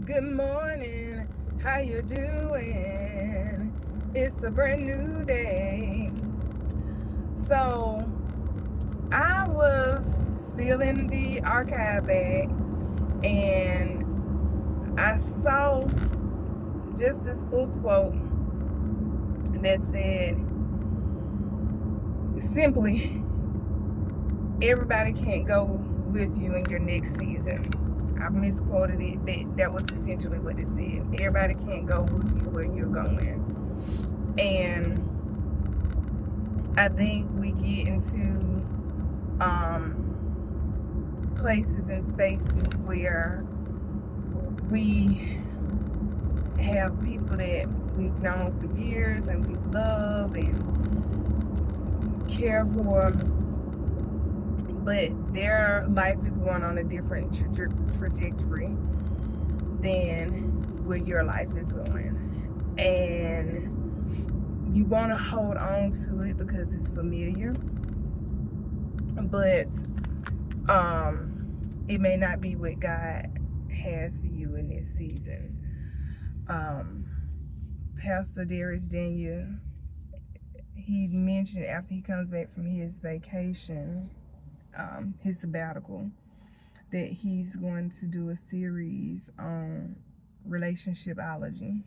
Good morning, how you doing? It's a brand new day. So I was still in the archive bag and I saw just this little quote that said simply, everybody can't go with you in your next season. I misquoted it, but that was essentially what it said. Everybody can't go with you where you're going. And I think we get into places and spaces where we have people that we've known for years and we love and care for, but their life is going on a different trajectory than where your life is going. And you want to hold on to it because it's familiar, but it may not be what God has for you in this season. Pastor Darius Daniel, he mentioned after he comes back from his vacation, his sabbatical, that he's going to do a series on relationshipology,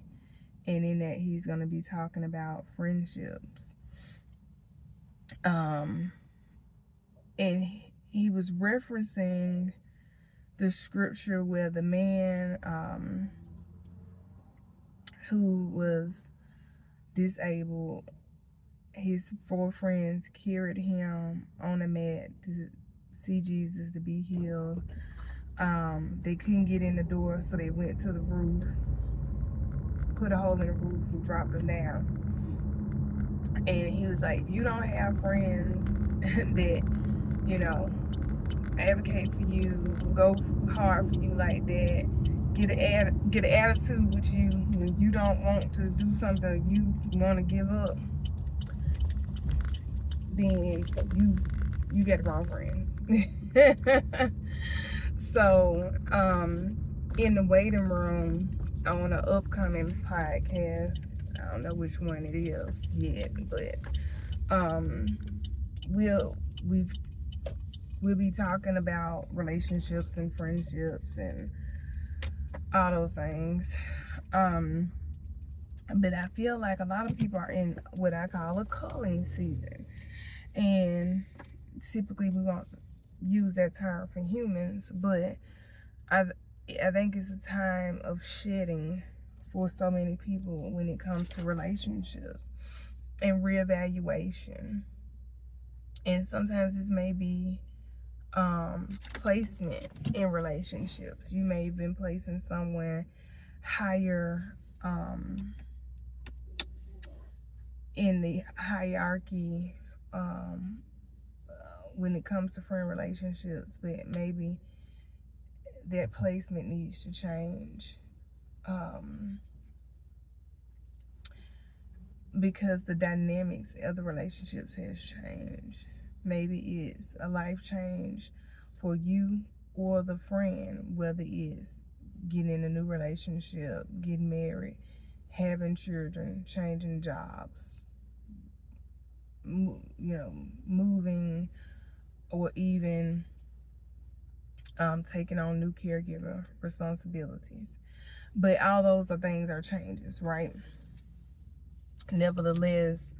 and in that he's going to be talking about friendships. And he was referencing the scripture where the man who was disabled, his 4 friends carried him on a mat to see Jesus, to be healed. They couldn't get in the door, so they went to the roof, put a hole in the roof and dropped him down. And he was like, if you don't have friends that, advocate for you, go hard for you like that, get an attitude with you when you don't want to do something you want to give up, then you get the wrong friends. So in the waiting room on an upcoming podcast, I don't know which one it is yet, but we'll be talking about relationships and friendships and all those things. But I feel like a lot of people are in what I call a culling season, and typically we won't use that term for humans, but I think it's a time of shedding for so many people when it comes to relationships and reevaluation. And sometimes this may be placement in relationships. You may have been placing someone higher in the hierarchy when it comes to friend relationships, but maybe that placement needs to change because the dynamics of the relationships has changed. Maybe it's a life change for you or the friend, whether it's getting in a new relationship, getting married, having children, changing jobs, moving, or even taking on new caregiver responsibilities. But all those things are changes, right? Nevertheless,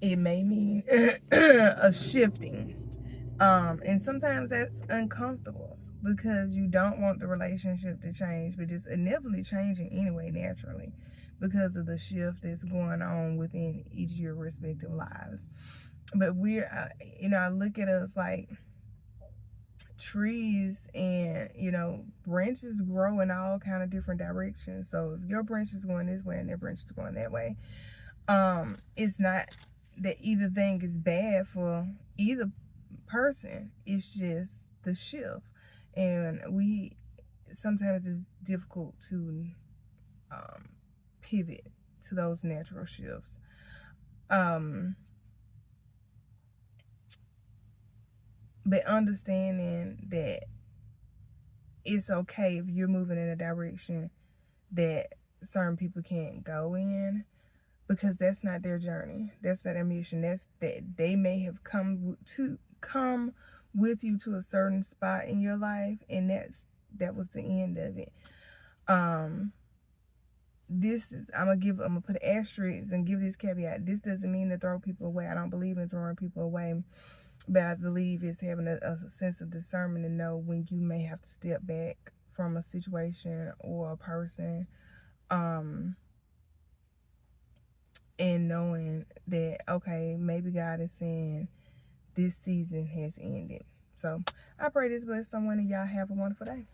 it may mean a shifting. And sometimes that's uncomfortable because you don't want the relationship to change, but it's inevitably changing anyway, naturally, because of the shift that's going on within each of your respective lives. But I look at us like trees, and branches grow in all kind of different directions. So if your branch is going this way and their branch is going that way, it's not that either thing is bad for either person. It's just the shift, and sometimes it's difficult to pivot to those natural shifts. But understanding that it's okay if you're moving in a direction that certain people can't go in, because that's not their journey. That's not their mission. That's that they may have come with you to a certain spot in your life, and that was the end of it. This is, I'm gonna put asterisks and give this caveat. This doesn't mean to throw people away. I don't believe in throwing people away, but I believe it's having a sense of discernment to know when you may have to step back from a situation or a person, and knowing that, okay, maybe God is saying this season has ended. So I pray this bless someone, and y'all have a wonderful day.